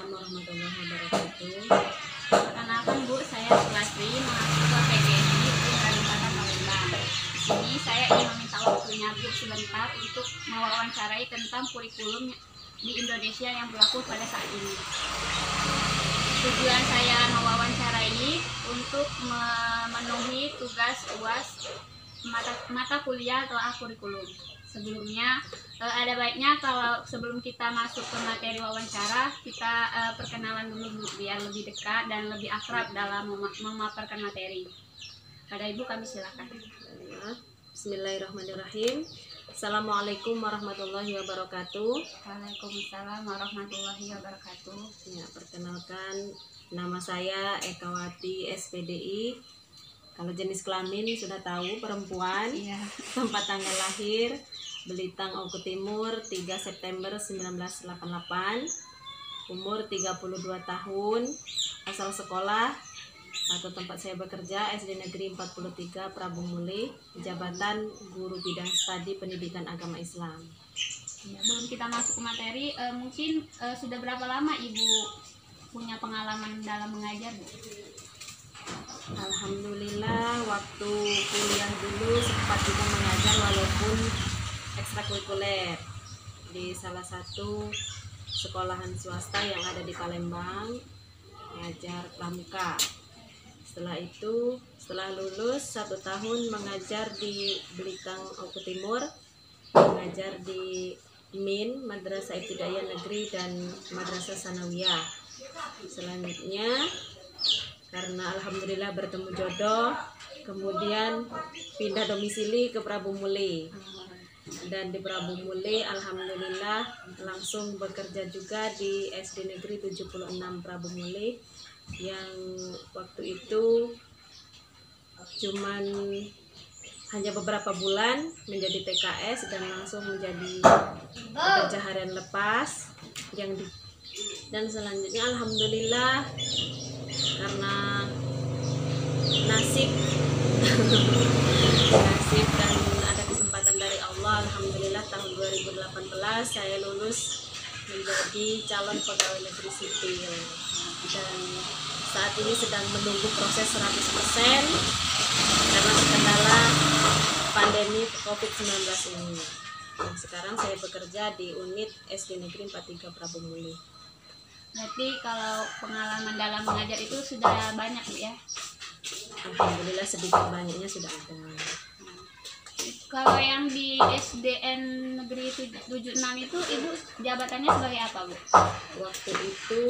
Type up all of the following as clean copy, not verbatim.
warahmatullahi wabarakatuh. Perkenalkan Bu, saya Sulasri, mahasiswa PGSI Kalimantan Palembang. Di sini saya ingin meminta waktunya Bu sebentar untuk mewawancarai tentang kurikulum di Indonesia yang berlaku pada saat ini. Tujuan saya mewawancarai untuk memenuhi tugas UAS mata kuliah telah kurikulum. Sebelumnya ada baiknya kalau sebelum kita masuk ke materi wawancara, kita perkenalan dulu biar lebih dekat dan lebih akrab dalam memaparkan materi. Pada Ibu kami silakan. Bismillahirrahmanirrahim. Assalamualaikum warahmatullahi wabarakatuh. Waalaikumsalam warahmatullahi wabarakatuh. Ya, perkenalkan nama saya Ekawati SPDI. Kalau jenis kelamin sudah tahu, perempuan. Iya. Tempat tanggal lahir Belitang, Oku Timur, 3 September 1988. Umur 32 tahun. Asal sekolah atau tempat saya bekerja SD Negeri 43 Prabu Muli. Jabatan Guru Bidang Studi Pendidikan Agama Islam. Ya, sebelum kita masuk ke materi, mungkin sudah berapa lama Ibu punya pengalaman dalam mengajar, Bu? Alhamdulillah, waktu kuliah dulu sempat juga mengajar walaupun ekstrakurikuler di salah satu sekolahan swasta yang ada di Palembang, mengajar pramuka. Setelah itu, setelah lulus 1 tahun mengajar di Belitang, Oku Timur, mengajar di MIN, Madrasah Ibtidaiyah Negeri dan Madrasah Sanawiyah. Selanjutnya, karena alhamdulillah bertemu jodoh, kemudian pindah domisili ke Prabu Muli. Dan di Prabu Muli alhamdulillah langsung bekerja juga di SD Negeri 76 Prabu Muli, yang waktu itu cuman hanya beberapa bulan menjadi TKS dan langsung menjadi pekerja harian lepas dan selanjutnya alhamdulillah karena nasib dan ada kesempatan dari Allah, alhamdulillah tahun 2018 saya lulus menjadi calon pegawai negeri sipil dan saat ini sedang menunggu proses 100% karena kendala pandemi COVID-19 ini. Dan sekarang saya bekerja di unit SD Negeri 43 Prabu Muli. Berarti kalau pengalaman dalam mengajar itu sudah banyak, Bu, ya? Alhamdulillah sedikit banyaknya sudah ada. Kalau yang di SDN Negeri 76 itu Ibu jabatannya sebagai apa, Bu? Waktu itu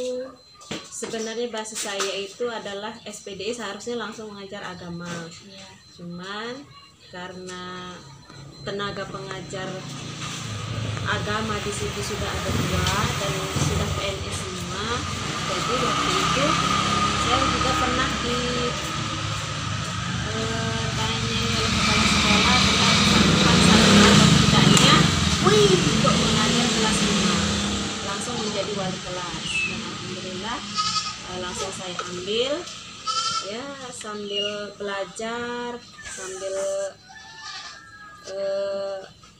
sebenarnya bahasa saya itu adalah SPDI, seharusnya langsung mengajar agama. Iya. Cuman karena tenaga pengajar agama di situ sudah ada 2 dan sudah PNS semua, jadi waktu itu saya juga pernah tanya oleh kepala sekolah tentang kesanggupan atau tidaknya untuk mengajar kelas 5 langsung menjadi wali kelas. Dan alhamdulillah langsung saya ambil, ya sambil belajar, sambil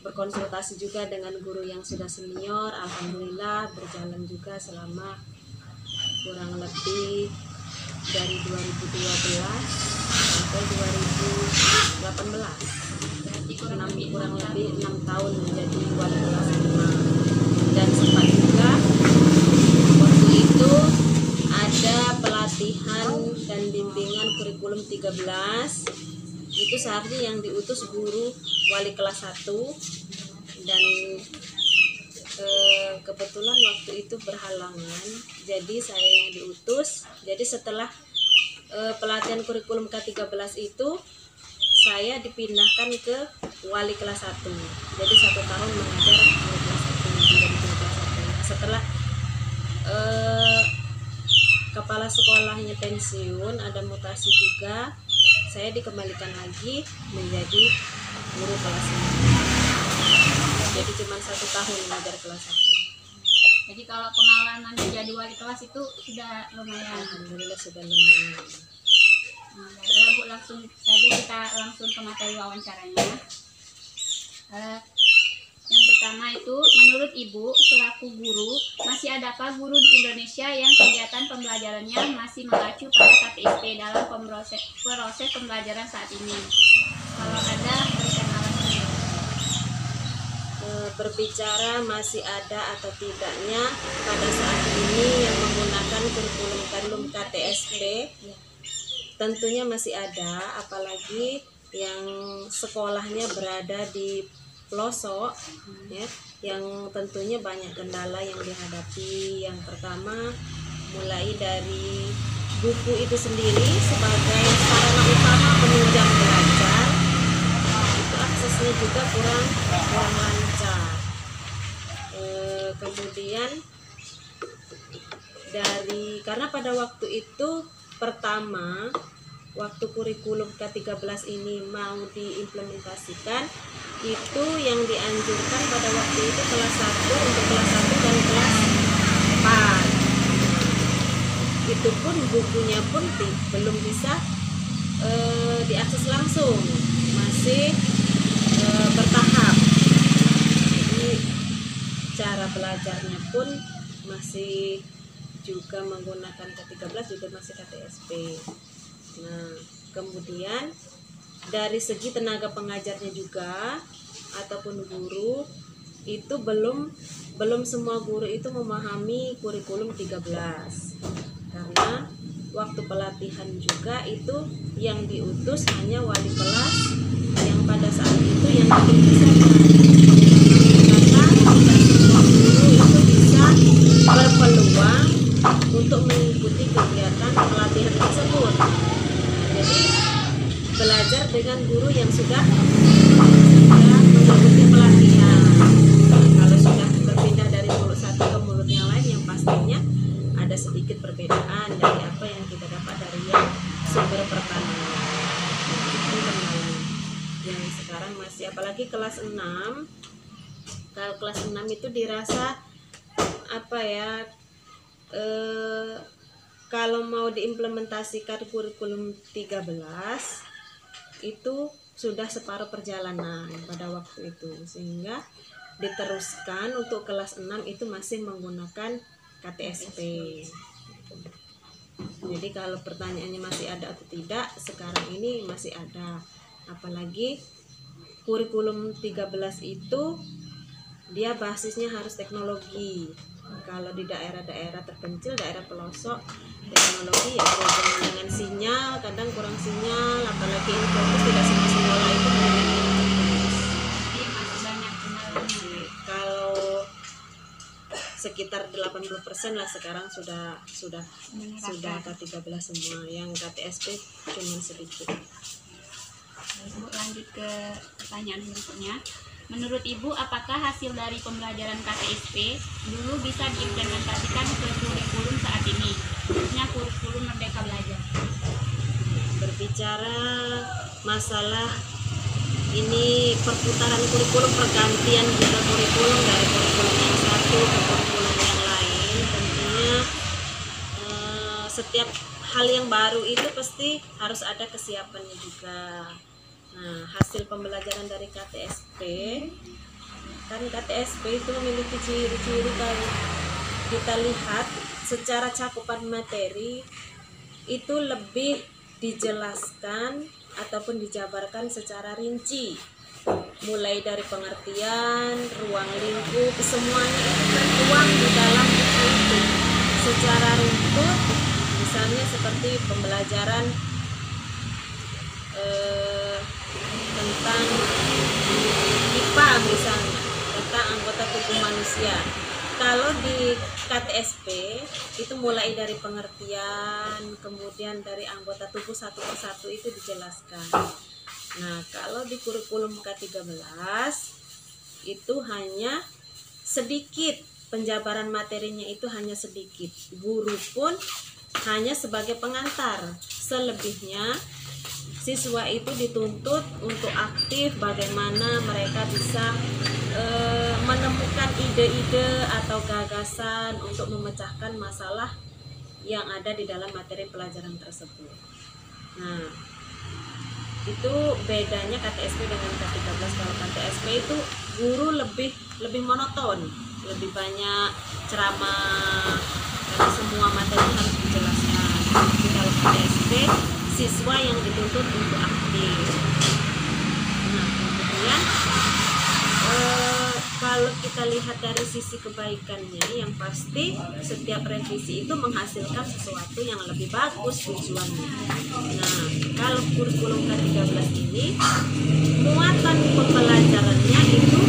berkonsultasi juga dengan guru yang sudah senior. Alhamdulillah berjalan juga selama kurang lebih dari 2012 sampai 2018. Berarti kurang lebih 6 tahun menjadi wali kelas 5. Dan sempat juga waktu itu ada pelatihan dan bimbingan kurikulum 13. Itu seharusnya yang diutus guru wali kelas 1 dan kebetulan waktu itu berhalangan, jadi saya yang diutus. Jadi setelah pelatihan kurikulum K13 itu saya dipindahkan ke wali kelas 1. Jadi 1 tahun mengajar wali kelas 1 di kelas 1. Setelah kepala sekolahnya pensiun, ada mutasi juga, saya dikembalikan lagi menjadi guru kelas 5. Jadi cuma 1 tahun mengajar kelas 1. Jadi kalau pengalaman menjadi wali kelas itu sudah lumayan. Alhamdulillah sudah lumayan. Nah, Bu, langsung saja kita langsung ke materi wawancaranya. Yang pertama itu, menurut Ibu selaku guru, masih adakah guru di Indonesia yang kegiatan pembelajarannya masih mengacu pada KTSP dalam proses pembelajaran saat ini? Kalau ada, berikan alasannya. Berbicara masih ada atau tidaknya pada saat ini yang menggunakan kurikulum KTSP, tentunya masih ada, apalagi yang sekolahnya berada di pelosok, ya, yang tentunya banyak kendala yang dihadapi. Yang pertama, mulai dari buku itu sendiri sebagai sarana utama penunjang belajar, itu aksesnya juga kurang lancar. Kemudian karena pada waktu itu pertama, waktu kurikulum K13 ini mau diimplementasikan, itu yang dianjurkan pada waktu itu kelas 1 untuk kelas 1 dan kelas 4. Itu pun bukunya pun belum bisa diakses langsung, masih bertahap. Jadi cara belajarnya pun masih juga menggunakan K13, juga masih KTSP. Nah, kemudian dari segi tenaga pengajarnya juga ataupun guru itu belum semua guru itu memahami kurikulum 13. Karena waktu pelatihan juga itu yang diutus hanya wali kelas yang pada saat itu yang karena tidak semua guru itu bisa berpeluang untuk mengikuti kegiatan pelatihan tersebut. Jadi belajar dengan guru yang sudah mengikuti pelatihan. Kalau sudah berpindah dari mulut satu ke mulut yang lain, yang pastinya ada sedikit perbedaan dari apa yang kita dapat dari yang sumber pertama. Itu kendalanya. Yang sekarang masih, apalagi kelas 6. Kalau kelas 6 itu dirasa apa ya? Kalau mau diimplementasikan kurikulum 13 itu sudah separuh perjalanan pada waktu itu, sehingga diteruskan untuk kelas 6 itu masih menggunakan KTSP. Jadi kalau pertanyaannya masih ada atau tidak, sekarang ini masih ada. Apalagi kurikulum 13 itu dia basisnya harus teknologi. Kalau di daerah-daerah terpencil, daerah pelosok, teknologi ya berhubungan dengan sinyal, kadang kurang sinyal, apalagi infocus tidak semua sekolah itu memiliki infocus. Kalau sekitar 80% lah sekarang sudah K13 semua, yang KTSP cuma sedikit. Ibu lanjut ke pertanyaan berikutnya. Menurut Ibu, apakah hasil dari pembelajaran KTSP dulu bisa diimplementasikan ke kurikulum saat ini, khususnya kurikulum Merdeka Belajar? Berbicara masalah ini perputaran kurikulum, pergantian juga kurikulum dari kurikulum yang satu ke kurikulum yang lain, tentunya setiap hal yang baru itu pasti harus ada kesiapannya juga. Nah, hasil pembelajaran dari KTSP, kan KTSP itu memiliki ciri-ciri, kalau kita lihat secara cakupan materi itu lebih dijelaskan ataupun dijabarkan secara rinci, mulai dari pengertian, ruang lingkup, semuanya itu tertuang di dalam buku itu secara runtut. Misalnya seperti pembelajaran tentang IPA, misalnya tentang anggota tubuh manusia. Kalau di KTSP itu mulai dari pengertian, kemudian dari anggota tubuh satu persatu itu dijelaskan. Nah, kalau di kurikulum K13 itu hanya sedikit, penjabaran materinya itu hanya sedikit. Guru pun hanya sebagai pengantar. Selebihnya siswa itu dituntut untuk aktif, bagaimana mereka bisa menemukan ide-ide atau gagasan untuk memecahkan masalah yang ada di dalam materi pelajaran tersebut. Nah, Itu bedanya KTSP dengan K13. Kalau KTSP itu guru lebih monoton, lebih banyak ceramah karena semua materi harus dijelaskan. Tapi kalau KTSP siswa yang dituntut untuk aktif. Nah, kemudian kalau kita lihat dari sisi kebaikannya, yang pasti setiap revisi itu menghasilkan sesuatu yang lebih bagus tujuannya. Nah, kalau kurikulum K13 ini muatan pembelajarannya itu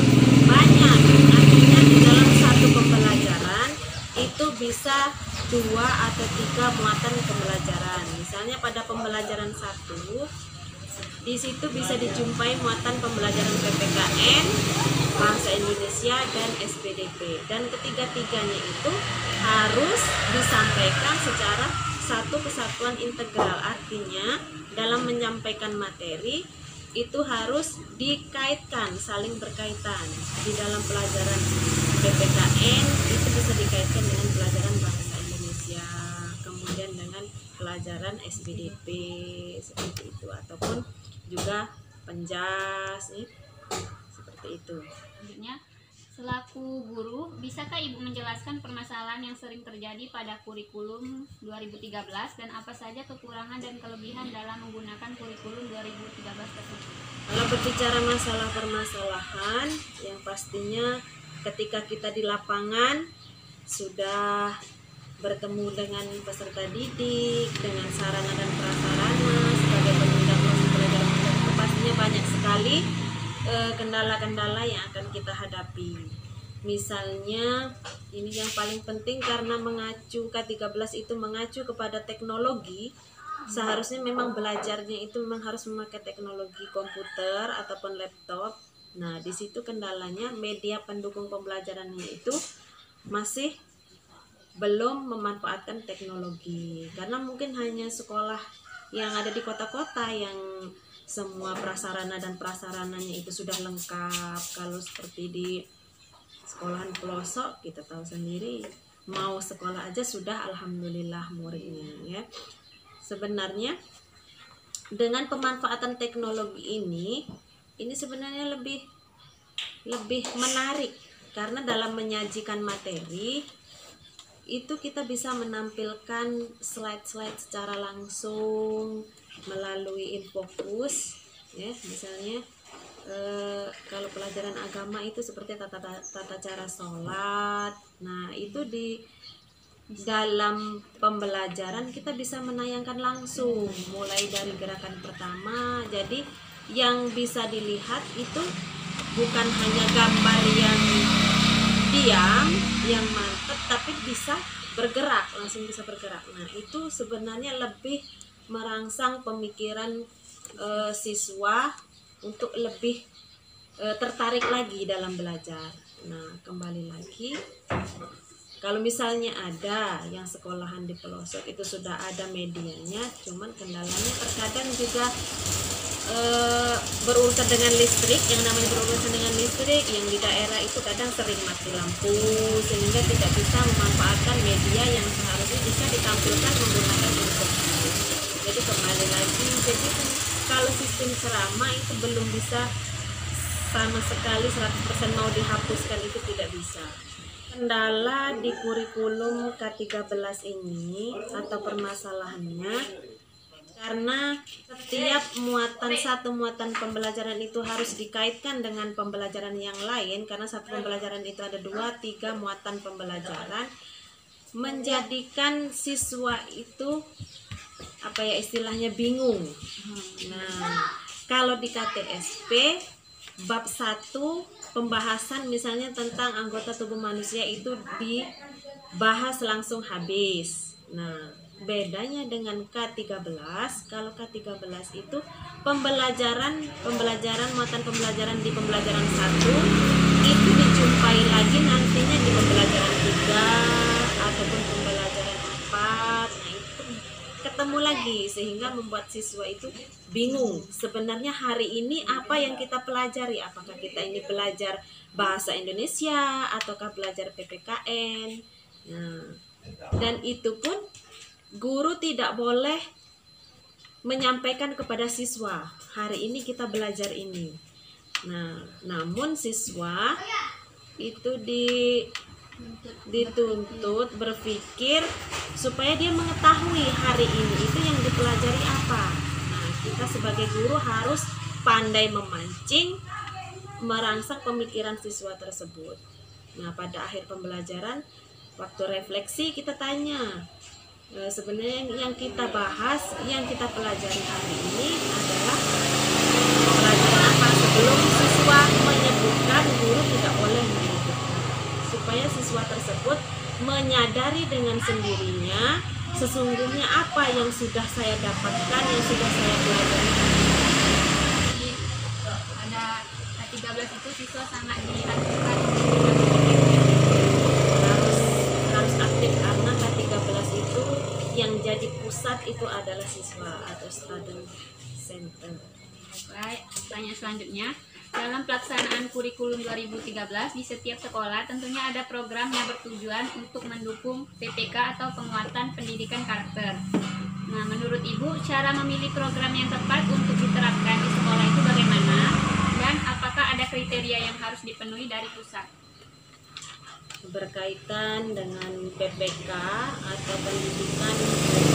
banyak, artinya di dalam satu pembelajaran itu bisa 2 atau 3 muatan pembelajaran. Misalnya pada pembelajaran 1 di situ bisa dijumpai muatan pembelajaran PPKN, Bahasa Indonesia, dan SPDP. Dan ketiga-tiganya itu harus disampaikan secara satu kesatuan integral. Artinya dalam menyampaikan materi itu harus dikaitkan, saling berkaitan. Di dalam pelajaran PPKN itu bisa dikaitkan dengan pelajaran Bahasa Indonesia, kemudian dengan pelajaran SPDP seperti itu, ataupun juga penjas seperti itu. Selanjutnya, selaku guru, bisakah Ibu menjelaskan permasalahan yang sering terjadi pada kurikulum 2013 dan apa saja kekurangan dan kelebihan dalam menggunakan kurikulum 2013 tersebut? Kalau berbicara masalah permasalahan, yang pastinya ketika kita di lapangan sudah bertemu dengan peserta didik, dengan sarana dan prasarana sebagai penunjang proses pelajaran itu pastinya banyak sekali kendala-kendala yang akan kita hadapi. Misalnya ini yang paling penting karena mengacu K13 itu mengacu kepada teknologi, seharusnya memang belajarnya itu memang harus memakai teknologi komputer ataupun laptop. Nah, di situ kendalanya media pendukung pembelajarannya itu masih belum memanfaatkan teknologi, karena mungkin hanya sekolah yang ada di kota-kota yang semua prasarana dan prasarananya itu sudah lengkap. Kalau seperti di sekolahan pelosok kita tahu sendiri, mau sekolah aja sudah alhamdulillah muridnya ya. Sebenarnya dengan pemanfaatan teknologi ini sebenarnya lebih menarik, karena dalam menyajikan materi itu kita bisa menampilkan slide-slide secara langsung melalui infokus ya. Misalnya kalau pelajaran agama itu seperti tata cara sholat. Nah, itu di dalam pembelajaran kita bisa menayangkan langsung mulai dari gerakan pertama. Jadi yang bisa dilihat itu bukan hanya gambar yang diam, yang mantap, tapi bisa bergerak, langsung bisa bergerak. Nah, itu sebenarnya lebih merangsang pemikiran siswa untuk lebih tertarik lagi dalam belajar. Nah, kembali lagi, kalau misalnya ada yang sekolahan di pelosok itu sudah ada medianya, cuman kendalanya terkadang juga berurusan dengan listrik. Yang namanya berurusan dengan listrik, yang di daerah itu kadang sering mati lampu sehingga tidak bisa memanfaatkan media yang seharusnya bisa ditampilkan menggunakan infokus. Jadi kembali lagi, jadi kalau sistem ceramah itu belum bisa sama sekali 100% mau dihapuskan, itu tidak bisa. Kendala di kurikulum K13 ini atau permasalahannya karena setiap satu muatan pembelajaran itu harus dikaitkan dengan pembelajaran yang lain, karena satu pembelajaran itu ada 2-3 muatan pembelajaran, menjadikan siswa itu istilahnya bingung. Nah, kalau di KTSP bab 1 pembahasan misalnya tentang anggota tubuh manusia itu dibahas langsung habis. Nah, bedanya dengan K13, kalau K13 itu pembelajaran muatan pembelajaran di pembelajaran 1 itu dijumpai lagi nantinya di pembelajaran 3 ataupun pembelajaran 4. Nah, itu ketemu lagi sehingga membuat siswa itu bingung. Sebenarnya hari ini apa yang kita pelajari? Apakah kita ini belajar bahasa Indonesia ataukah belajar PPKN? Nah, dan itu pun guru tidak boleh menyampaikan kepada siswa, hari ini kita belajar ini. Nah, namun siswa itu dituntut berpikir supaya dia mengetahui hari ini itu yang dipelajari apa. Nah, kita sebagai guru harus pandai memancing, merangsang pemikiran siswa tersebut. Nah, pada akhir pembelajaran, waktu refleksi kita tanya, sebenarnya yang kita bahas, yang kita pelajari hari ini adalah pelajaran apa. Sebelum siswa menyebutkan, guru tidak boleh menyebutkan, supaya siswa tersebut menyadari dengan sendirinya sesungguhnya apa yang sudah saya dapatkan, yang sudah saya pelajari. Jadi ada K13 itu siswa sangat dianjurkan harus aktif, karena K13 itu yang jadi pusat itu adalah siswa atau student center. Baik, pertanyaan selanjutnya. Dalam pelaksanaan kurikulum 2013 di setiap sekolah tentunya ada program yang bertujuan untuk mendukung PPK atau penguatan pendidikan karakter. Nah, menurut Ibu, cara memilih program yang tepat untuk diterapkan di sekolah itu bagaimana? Dan apakah ada kriteria yang harus dipenuhi dari pusat? Berkaitan dengan PPK atau pendidikan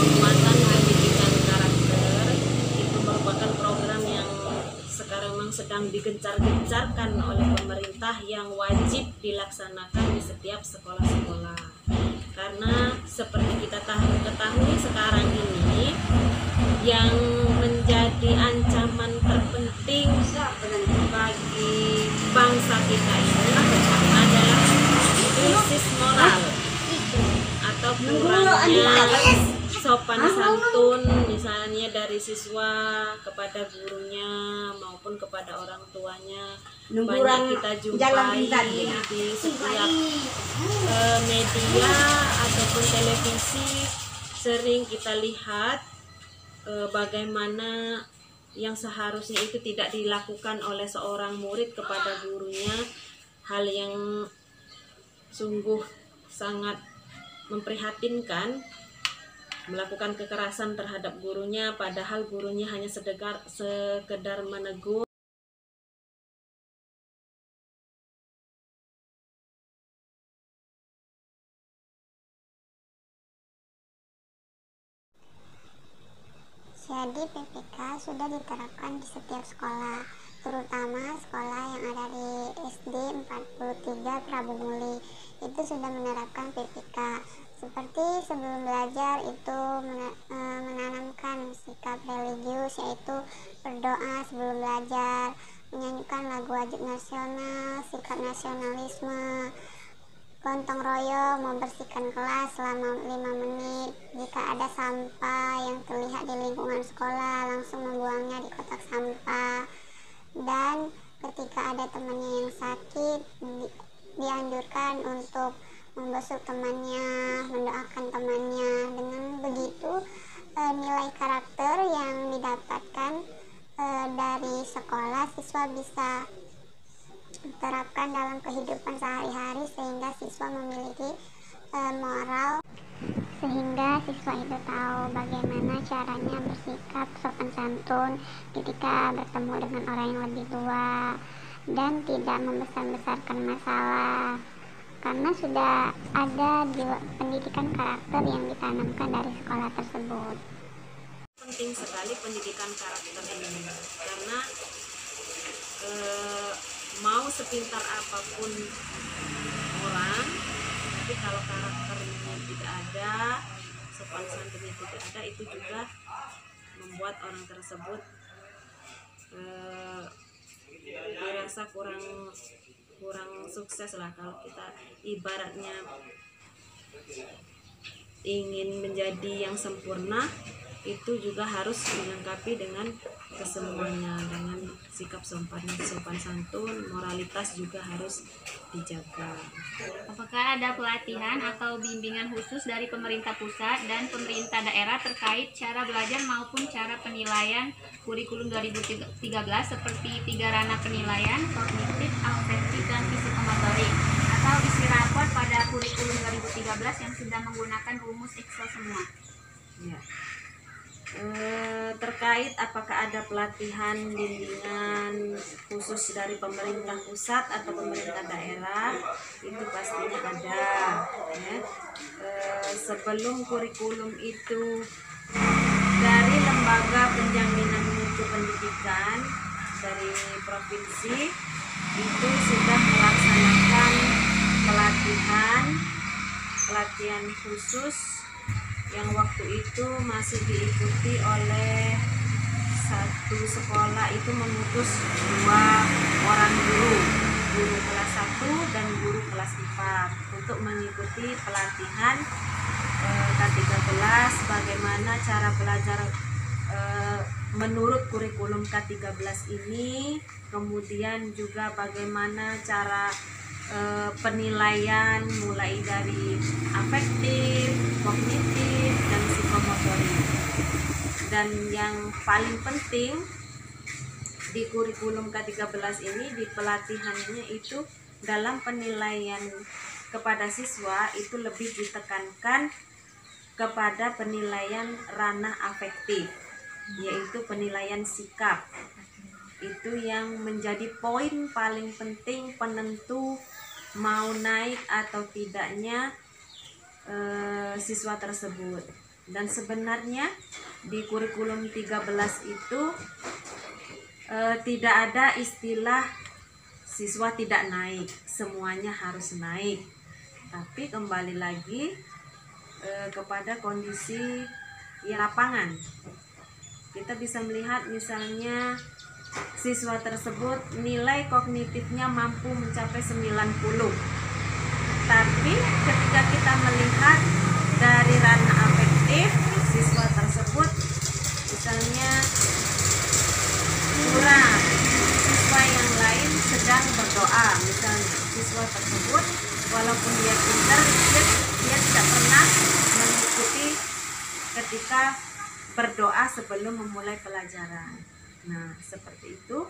penguatan pendidikan karakter, itu merupakan program yang sekarang memang sedang digencar-gencarkan oleh pemerintah, yang wajib dilaksanakan di setiap sekolah-sekolah. Karena seperti kita ketahui sekarang ini, yang menjadi ancaman terpenting bagi bangsa kita ini adalah krisis moral atau kurangnya sopan santun, misalnya dari siswa kepada gurunya maupun kepada orang tuanya. Banyak kita jumpai di setiap media ataupun televisi, sering kita lihat bagaimana yang seharusnya itu tidak dilakukan oleh seorang murid kepada gurunya, hal yang sungguh sangat memprihatinkan, melakukan kekerasan terhadap gurunya, padahal gurunya hanya sekedar menegur. Jadi PPK sudah diterapkan di setiap sekolah, terutama sekolah yang ada di SD 43 Prabu Muli. Itu sudah menerapkan PPK. Seperti sebelum belajar itu menanamkan sikap religius, yaitu berdoa sebelum belajar, menyanyikan lagu wajib nasional, sikap nasionalisme, gotong royong, membersihkan kelas selama 5 menit. Jika ada sampah yang terlihat di lingkungan sekolah, langsung membuangnya di kotak sampah. Dan ketika ada temannya yang sakit, dianjurkan untuk membesuk temannya, mendoakan temannya. Dengan begitu nilai karakter yang didapatkan dari sekolah, siswa bisa diterapkan dalam kehidupan sehari-hari, sehingga siswa memiliki moral, sehingga siswa itu tahu bagaimana caranya bersikap sopan santun ketika bertemu dengan orang yang lebih tua, dan tidak membesar-besarkan masalah, karena sudah ada pendidikan karakter yang ditanamkan dari sekolah tersebut. Penting sekali pendidikan karakter ini, karena mau sepintar apapun orang, tapi kalau karakternya tidak ada, sopan santunnya tidak ada, itu juga membuat orang tersebut dirasa kurang sukses lah. Kalau kita ibaratnya ingin menjadi yang sempurna, itu juga harus dilengkapi dengan kesemuanya, dengan sikap sopan santun, moralitas juga harus dijaga. Apakah ada pelatihan atau bimbingan khusus dari pemerintah pusat dan pemerintah daerah terkait cara belajar maupun cara penilaian kurikulum 2013 seperti 3 ranah penilaian, kognitif, afektif, dan psikomotorik, atau isi rapor pada kurikulum 2013 yang sudah menggunakan rumus Excel semua? Ya. Terkait terkait apakah ada pelatihan bimbingan khusus dari pemerintah pusat atau pemerintah daerah, itu pastinya ada ya. Sebelum kurikulum itu dari lembaga penjaminan mutu pendidikan dari provinsi itu sudah melaksanakan pelatihan khusus yang waktu itu masih diikuti oleh satu sekolah, itu mengutus 2 orang guru kelas 1 dan guru kelas 4 untuk mengikuti pelatihan K13 bagaimana cara belajar menurut kurikulum K13 ini, kemudian juga bagaimana cara penilaian mulai dari afektif, kognitif, dan psikomotorik. Dan yang paling penting di kurikulum K13 ini, di pelatihannya itu dalam penilaian kepada siswa itu lebih ditekankan kepada penilaian ranah afektif, yaitu penilaian sikap. Itu yang menjadi poin paling penting penentu mau naik atau tidaknya siswa tersebut. Dan sebenarnya di kurikulum 13 itu tidak ada istilah siswa tidak naik, semuanya harus naik. Tapi kembali lagi kepada kondisi lapangan. Kita bisa melihat misalnya siswa tersebut nilai kognitifnya mampu mencapai 90. Tapi ketika kita melihat dari ranah afektif, siswa tersebut misalnya kurang, siswa yang lain sedang berdoa misalnya, siswa tersebut walaupun dia pintar, dia tidak pernah mengikuti ketika berdoa sebelum memulai pelajaran. Nah, seperti itu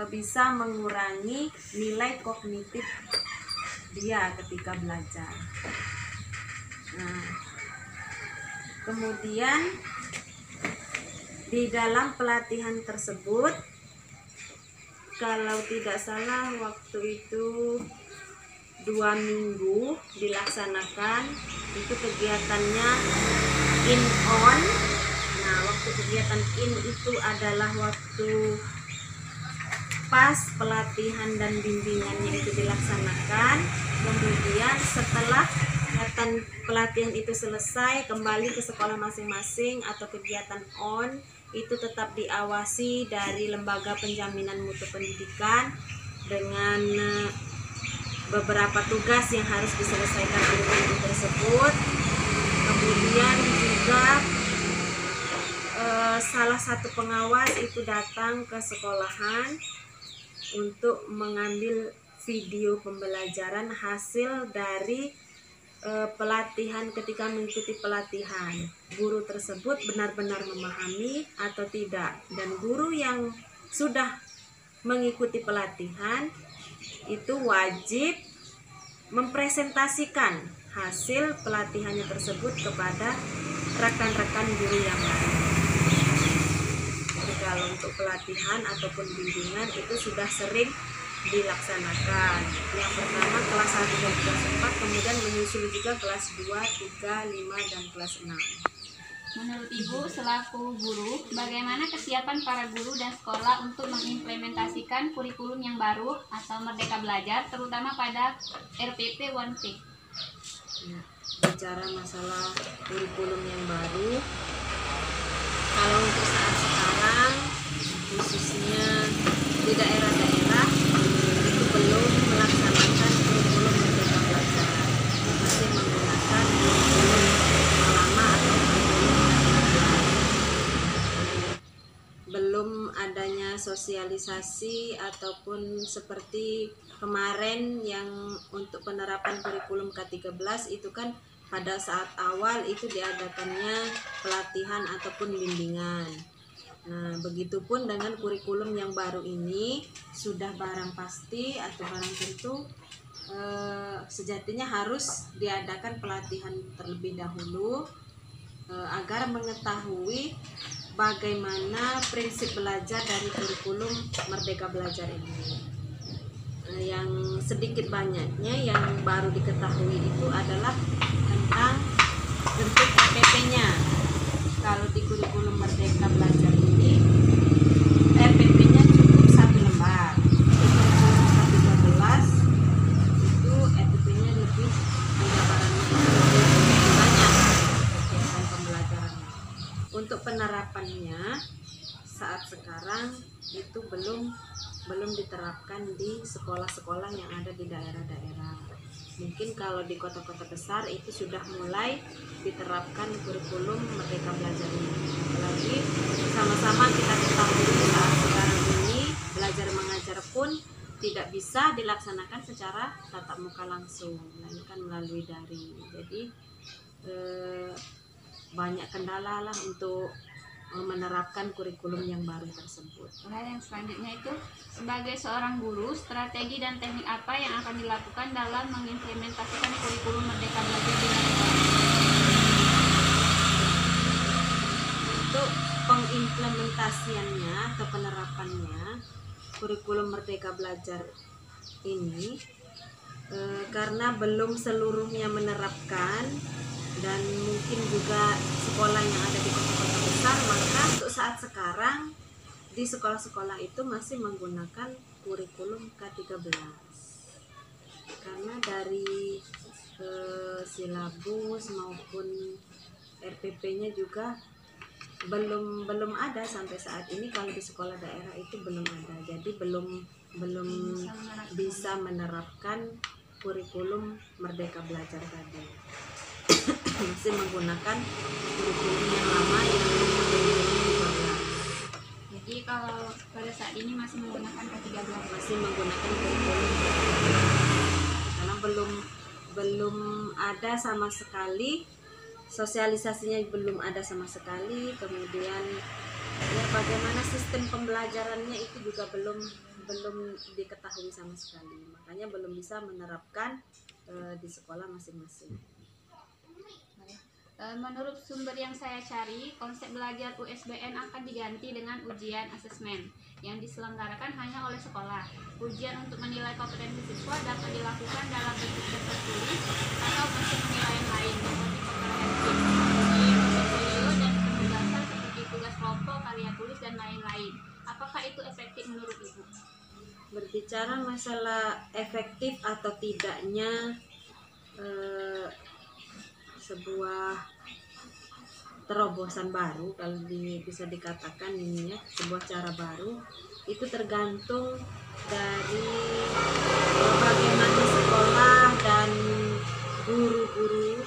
bisa mengurangi nilai kognitif dia ketika belajar. Nah, kemudian di dalam pelatihan tersebut, kalau tidak salah waktu itu 2 minggu dilaksanakan, itu kegiatannya in-on. Nah, waktu kegiatan in itu adalah waktu pas pelatihan dan bimbingannya itu dilaksanakan. Kemudian setelah pelatihan itu selesai, kembali ke sekolah masing-masing atau kegiatan on itu tetap diawasi dari lembaga penjaminan mutu pendidikan dengan beberapa tugas yang harus diselesaikan guru tersebut. Kemudian juga salah satu pengawas itu datang ke sekolahan untuk mengambil video pembelajaran hasil dari pelatihan. Ketika mengikuti pelatihan, guru tersebut benar-benar memahami atau tidak. Dan guru yang sudah mengikuti pelatihan itu wajib mempresentasikan hasil pelatihannya tersebut kepada rekan-rekan guru yang lain. Jadi kalau untuk pelatihan ataupun bimbingan itu sudah sering dilaksanakan. Yang pertama kelas 1 dan kelas 4, kemudian menyusul juga kelas 2, 3, 5, dan kelas 6. Menurut Ibu selaku guru, bagaimana kesiapan para guru dan sekolah untuk mengimplementasikan kurikulum yang baru atau Merdeka Belajar, terutama pada RPP 1P? Ya, bicara masalah kurikulum yang baru, kalau untuk saat sekarang, khususnya di daerah-daerah, itu belum melaksanakan kurikulum Merdeka Belajar, masih menggunakan kurikulum lama atau belum adanya sosialisasi ataupun seperti kemarin yang untuk penerapan kurikulum K13 itu kan pada saat awal itu diadakannya pelatihan ataupun bimbingan. Nah, begitupun dengan kurikulum yang baru ini sudah barang pasti atau barang tentu sejatinya harus diadakan pelatihan terlebih dahulu agar mengetahui bagaimana prinsip belajar dari kurikulum Merdeka Belajar ini. Yang sedikit banyaknya yang baru diketahui itu adalah tentang bentuk RPP-nya. Kalau di kurikulum Merdeka Belajar ini RPP-nya cukup 1 lembar. Kurikulum K13 itu RPP-nya lebih penjabarannya lebih banyak kegiatan pembelajarannya. Untuk penerapannya saat sekarang itu belum diterapkan di sekolah-sekolah yang ada di daerah-daerah. Mungkin kalau di kota-kota besar itu sudah mulai diterapkan kurikulum Merdeka Belajar ini. Apalagi sama-sama kita ketahui saat sekarang ini belajar mengajar pun tidak bisa dilaksanakan secara tatap muka langsung, melainkan melalui daring. Jadi banyak kendala lah untuk menerapkan kurikulum yang baru tersebut. Hal yang selanjutnya itu, sebagai seorang guru, strategi dan teknik apa yang akan dilakukan dalam mengimplementasikan kurikulum Merdeka Belajar di daerah? Untuk pengimplementasiannya atau penerapannya kurikulum Merdeka Belajar ini karena belum seluruhnya menerapkan dan mungkin juga sekolah yang ada di kota-kota besar, maka untuk saat sekarang di sekolah-sekolah itu masih menggunakan kurikulum K13 karena dari silabus maupun RPP-nya juga belum ada sampai saat ini. Kalau di sekolah daerah itu belum ada, jadi belum bisa menerapkan kurikulum Merdeka Belajar tadi. Masih menggunakan kurikulum yang lama yang Jadi kalau pada saat ini masih menggunakan K13, masih menggunakan kurikulum karena belum ada sama sekali, sosialisasinya belum ada sama sekali. Kemudian ya bagaimana sistem pembelajarannya itu juga belum diketahui sama sekali, makanya belum bisa menerapkan di sekolah masing-masing. Menurut sumber yang saya cari, konsep belajar USBN akan diganti dengan ujian asesmen yang diselenggarakan hanya oleh sekolah. Ujian untuk menilai kompetensi siswa dapat dilakukan dalam bentuk tertulis atau bentuk penilaian lain seperti komprehensif, uji portofolio dan penugasan seperti tugas kelompok, karya tulis dan lain-lain. Apakah itu efektif menurut Ibu? Berbicara masalah efektif atau tidaknya sebuah terobosan baru, kalau bisa dikatakan ini ya, sebuah cara baru, itu tergantung dari bagaimana sekolah dan guru-guru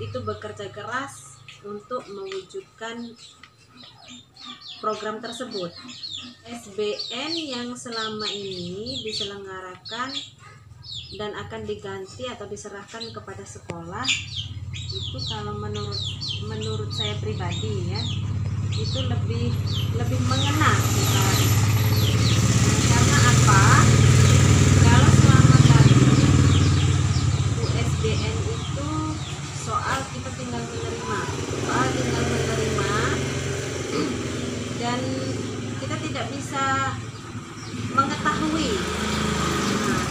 itu bekerja keras untuk mewujudkan program tersebut. SBN yang selama ini diselenggarakan dan akan diganti atau diserahkan kepada sekolah itu, kalau menurut saya pribadi ya, itu lebih mengena sekali. Karena apa? Kalau selama tadi USBN itu soal kita tinggal menerima, dan kita tidak bisa mengetahui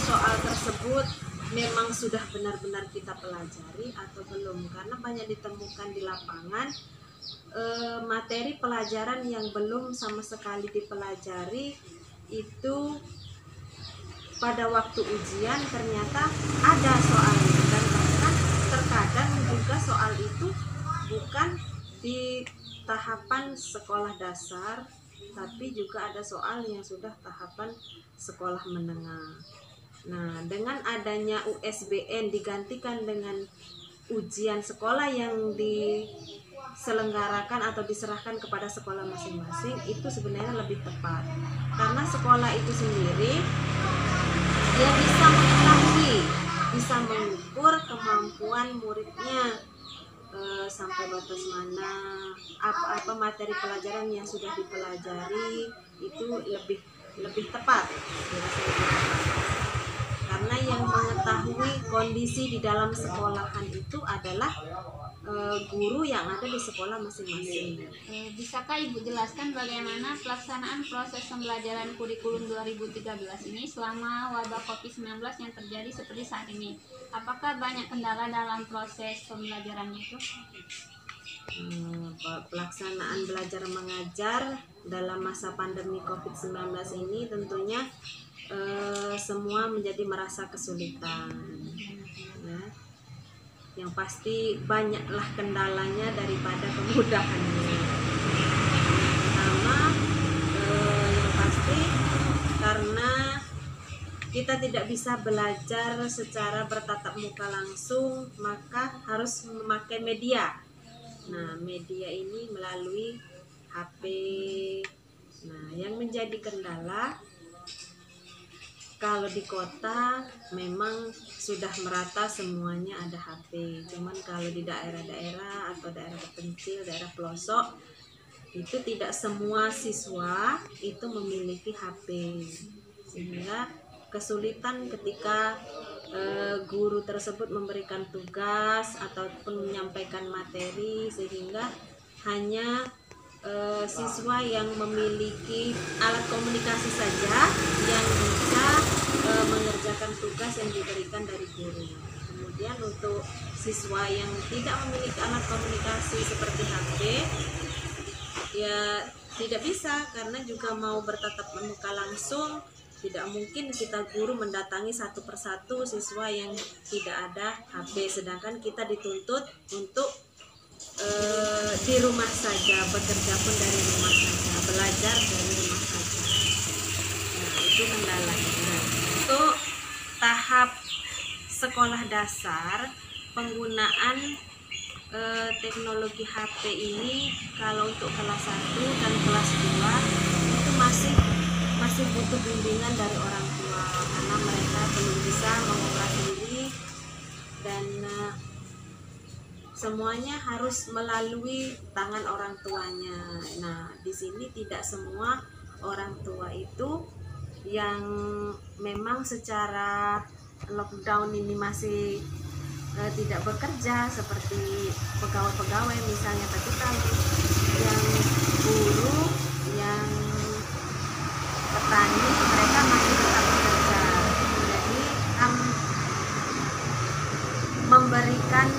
soal tersebut memang sudah benar-benar kita pelajari atau belum, karena banyak ditemukan di lapangan materi pelajaran yang belum sama sekali dipelajari itu pada waktu ujian ternyata ada soalnya, dan bahkan terkadang juga soal itu bukan di tahapan sekolah dasar, tapi juga ada soal yang sudah tahapan sekolah menengah. Nah, dengan adanya USBN digantikan dengan ujian sekolah yang diselenggarakan atau diserahkan kepada sekolah masing-masing, itu sebenarnya lebih tepat. Karena sekolah itu sendiri dia bisa mengetahui, bisa mengukur kemampuan muridnya sampai batas mana, apa materi pelajaran yang sudah dipelajari itu lebih tepat. Karena yang mengetahui kondisi di dalam sekolahan itu adalah guru yang ada di sekolah masing-masing. Bisakah Ibu jelaskan bagaimana pelaksanaan proses pembelajaran kurikulum 2013 ini selama wabah COVID-19 yang terjadi seperti saat ini? Apakah banyak kendala dalam proses pembelajarannya itu? Pelaksanaan belajar mengajar dalam masa pandemi COVID-19 ini tentunya semua menjadi merasa kesulitan, ya. Yang pasti banyaklah kendalanya daripada kemudahannya. Pertama, yang pasti karena kita tidak bisa belajar secara bertatap muka langsung, maka harus memakai media. Nah, media ini melalui HP. Nah, yang menjadi kendala kalau di kota memang sudah merata semuanya ada HP. Cuman kalau di daerah-daerah atau daerah terpencil, daerah pelosok, itu tidak semua siswa itu memiliki HP. Sehingga kesulitan ketika guru tersebut memberikan tugas ataupun menyampaikan materi, sehingga hanya siswa yang memiliki alat komunikasi saja yang bisa mengerjakan tugas yang diberikan dari guru. Kemudian untuk siswa yang tidak memiliki alat komunikasi seperti HP, ya tidak bisa, karena juga mau bertatap muka langsung tidak mungkin kita guru mendatangi satu persatu siswa yang tidak ada HP, sedangkan kita dituntut untuk di rumah saja, bekerja pun dari rumah saja, belajar dari rumah saja. Nah, itu kendalanya. Nah, untuk tahap sekolah dasar, penggunaan teknologi HP ini kalau untuk kelas 1 dan kelas 2 itu masih butuh bimbingan dari orang tua, karena mereka belum bisa mengolah diri dan semuanya harus melalui tangan orang tuanya. Nah, di sini tidak semua orang tua itu yang memang secara lockdown ini masih tidak bekerja, seperti pegawai-pegawai misalnya, tapi kalau yang guru, yang petani, mereka masih tetap bekerja. Jadi memberikan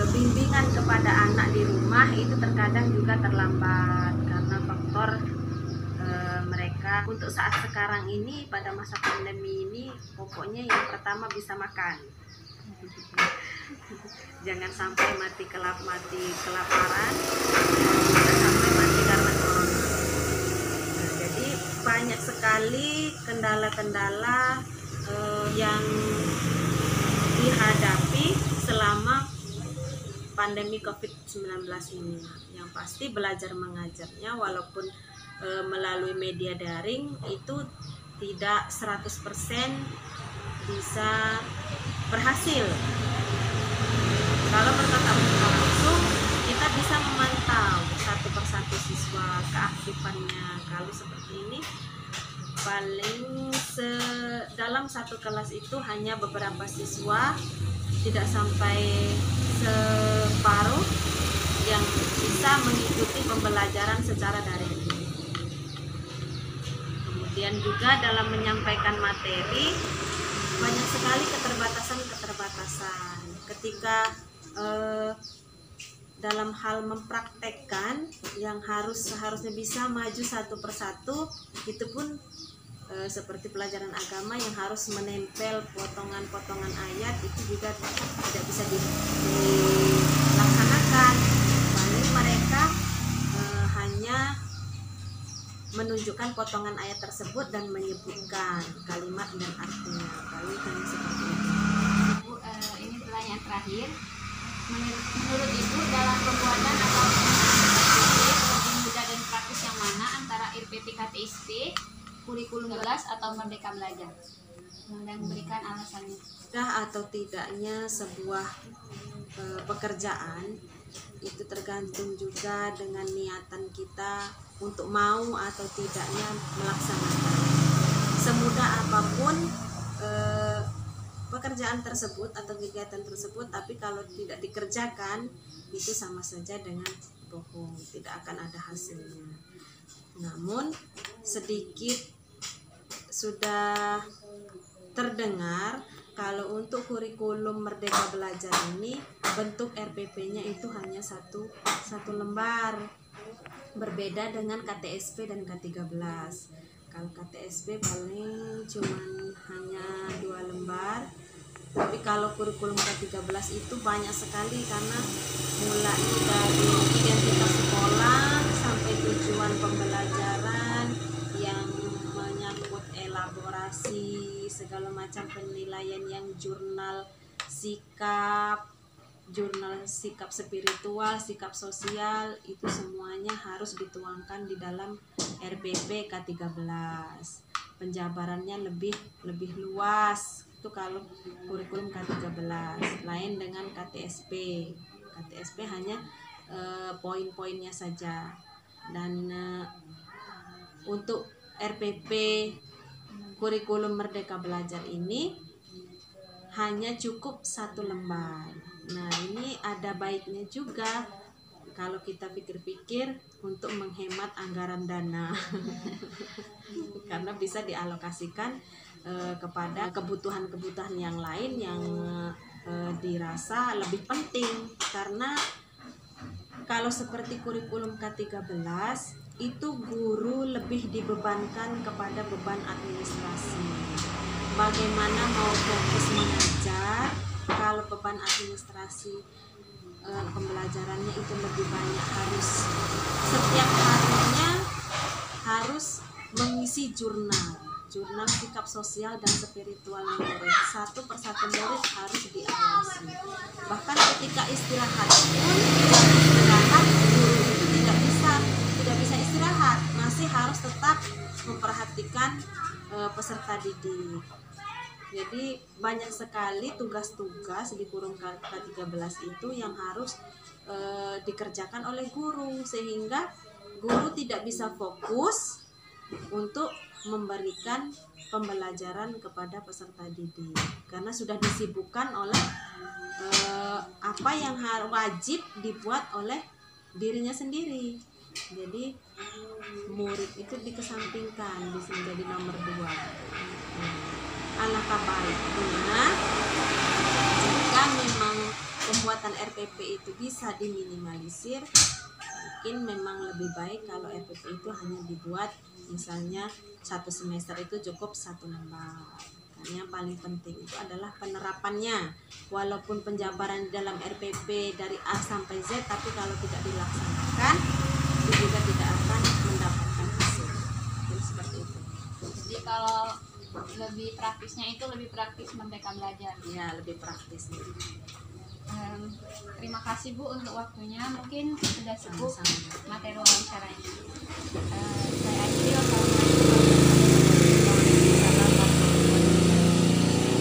bimbingan kepada anak di rumah itu terkadang juga terlambat karena faktor mereka untuk saat sekarang ini, pada masa pandemi ini, pokoknya yang pertama bisa makan. Jangan sampai mati kelaparan, jangan sampai mati karena corona. Nah, jadi banyak sekali kendala-kendala yang dihadapi selama pandemi COVID-19 ini. Yang pasti belajar mengajarnya walaupun melalui media daring itu tidak 100% bisa berhasil. Kalau bertatap muka langsung, kita bisa memantau satu persatu siswa, keaktifannya. Kalau seperti ini, paling dalam satu kelas itu hanya beberapa siswa, tidak sampai separuh yang bisa mengikuti pembelajaran secara daring. Kemudian juga dalam menyampaikan materi, banyak sekali keterbatasan. Ketika dalam hal mempraktekkan yang seharusnya bisa maju satu persatu, itu pun seperti pelajaran agama yang harus menempel potongan-potongan ayat, itu juga tidak bisa dilaksanakan. Paling mereka hanya menunjukkan potongan ayat tersebut dan menyebutkan kalimat dan artinya. Paling hanya seperti itu. Ibu, ini pertanyaan terakhir. Menurut Ibu, dalam pembuatan atau lebih mudah dan praktis yang mana antara RPP KTSP, kurikulum kelas atau Merdeka Belajar? Dan memberikan alasannya. Mudah atau tidaknya sebuah pekerjaan itu tergantung juga dengan niatan kita untuk mau atau tidaknya melaksanakan. Semudah apapun pekerjaan tersebut atau kegiatan tersebut, tapi kalau tidak dikerjakan itu sama saja dengan bohong, tidak akan ada hasilnya. Namun sedikit sudah terdengar kalau untuk kurikulum Merdeka Belajar ini bentuk RPP-nya itu hanya satu lembar, berbeda dengan KTSP dan K13. Kalau KTSP paling cuman hanya 2 lembar, tapi kalau kurikulum K13 itu banyak sekali, karena mulai dari identitas sekolah sampai tujuan pembelajaran yang menyangkut elaborasi segala macam penilaian, yang jurnal sikap spiritual, sikap sosial, itu semuanya harus dituangkan di dalam RPP K13. Penjabarannya lebih luas itu kalau kurikulum K13, lain dengan KTSP. KTSP hanya poin-poinnya saja. Dan untuk RPP kurikulum Merdeka Belajar ini hanya cukup 1 lembar. Nah, ini ada baiknya juga kalau kita pikir-pikir untuk menghemat anggaran dana karena bisa dialokasikan kepada kebutuhan-kebutuhan yang lain yang dirasa lebih penting. Karena kalau seperti kurikulum K13 itu guru lebih dibebankan kepada beban administrasi. Bagaimana mau fokus mengajar kalau beban administrasi pembelajarannya itu lebih banyak, harus setiap harinya harus mengisi jurnal sikap sosial dan spiritual murid. Satu persatu murid harus diawasi. Bahkan ketika istirahat pun guru itu tidak bisa istirahat, masih harus tetap memperhatikan peserta didik. Jadi banyak sekali tugas-tugas di kurikulum K13 itu yang harus dikerjakan oleh guru, sehingga guru tidak bisa fokus untuk memberikan pembelajaran kepada peserta didik karena sudah disibukkan oleh apa yang wajib dibuat oleh dirinya sendiri. Jadi murid itu dikesampingkan, bisa menjadi nomor 2. Alangkah baiknya jika memang pembuatan RPP itu bisa diminimalisir, mungkin memang lebih baik kalau RPP itu hanya dibuat misalnya 1 semester itu cukup 1 lembar. Karena yang paling penting itu adalah penerapannya. Walaupun penjabaran dalam RPP dari A sampai Z, tapi kalau tidak dilaksanakan itu juga tidak akan mendapatkan hasil. Jadi seperti itu. Jadi kalau lebih praktisnya itu lebih praktis Merdeka Belajar. Ya, lebih praktis. Terima kasih Bu untuk waktunya. Mungkin sudah cukup materi wawancaranya. Saya akhiri.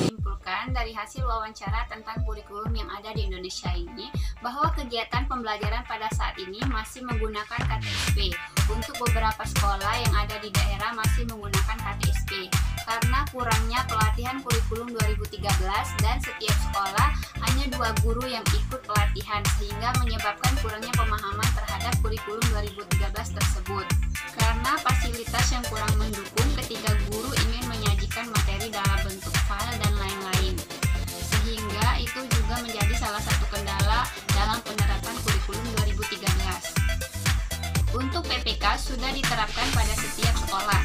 Simpulkan dari hasil wawancara tentang kurikulum yang ada di Indonesia ini bahwa kegiatan pembelajaran pada saat ini masih menggunakan KTSP. Untuk beberapa sekolah yang ada di daerah masih menggunakan KTSP karena kurangnya pelatihan kurikulum 2013 dan setiap sekolah hanya 2 guru yang ikut pelatihan sehingga menyebabkan kurangnya pemahaman terhadap kurikulum 2013 tersebut. Karena fasilitas yang kurang mendukung ketika guru ingin menyajikan materi dalam bentuk file dan lain-lain. Sehingga itu juga menjadi salah satu kendala dalam penerapan kurikulum 2013. Untuk PPK sudah diterapkan pada setiap sekolah,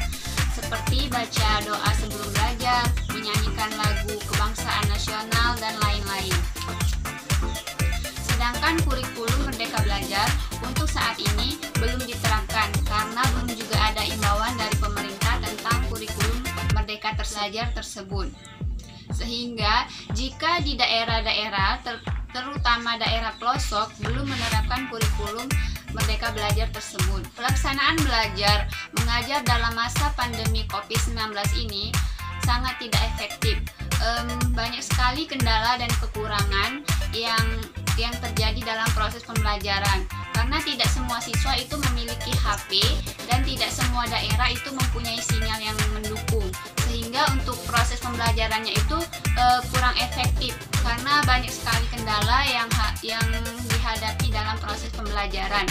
seperti baca doa sebelum belajar, menyanyikan lagu kebangsaan nasional, dan lain-lain. Sedangkan kurikulum Merdeka Belajar untuk saat ini belum diterapkan karena belum juga ada imbauan dari pemerintah tentang kurikulum Merdeka Belajar tersebut. Sehingga jika di daerah-daerah, terutama daerah pelosok, belum menerapkan kurikulum Merdeka Belajar tersebut, pelaksanaan belajar mengajar dalam masa pandemi COVID-19 ini sangat tidak efektif. Banyak sekali kendala dan kekurangan yang yang terjadi dalam proses pembelajaran. Karena tidak semua siswa itu memiliki HP dan tidak semua daerah itu mempunyai sinyal yang mendukung, sehingga untuk proses pembelajarannya itu kurang efektif karena banyak sekali kendala yang dihadapi dalam proses pembelajaran.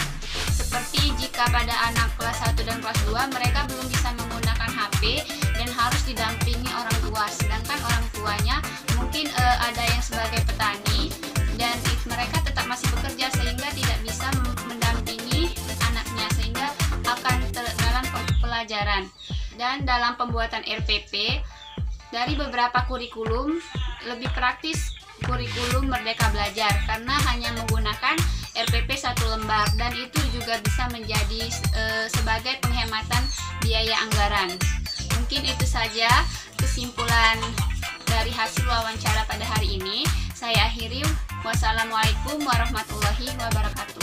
Seperti jika pada anak kelas 1 dan kelas 2 mereka belum bisa menggunakan HP dan harus didampingi orang tua, sedangkan orang tuanya mungkin ada yang sebagai petani dan mereka tetap masih bekerja sehingga tidak bisa mendampingi anaknya, sehingga akan dalam pelajaran. Dan dalam pembuatan RPP dari beberapa kurikulum lebih praktis kurikulum Merdeka Belajar karena hanya menggunakan RPP 1 lembar, dan itu juga bisa menjadi sebagai penghematan biaya anggaran. Mungkin itu saja kesimpulan dari hasil wawancara pada hari ini. Saya akhiri. Wassalamualaikum warahmatullahi wabarakatuh.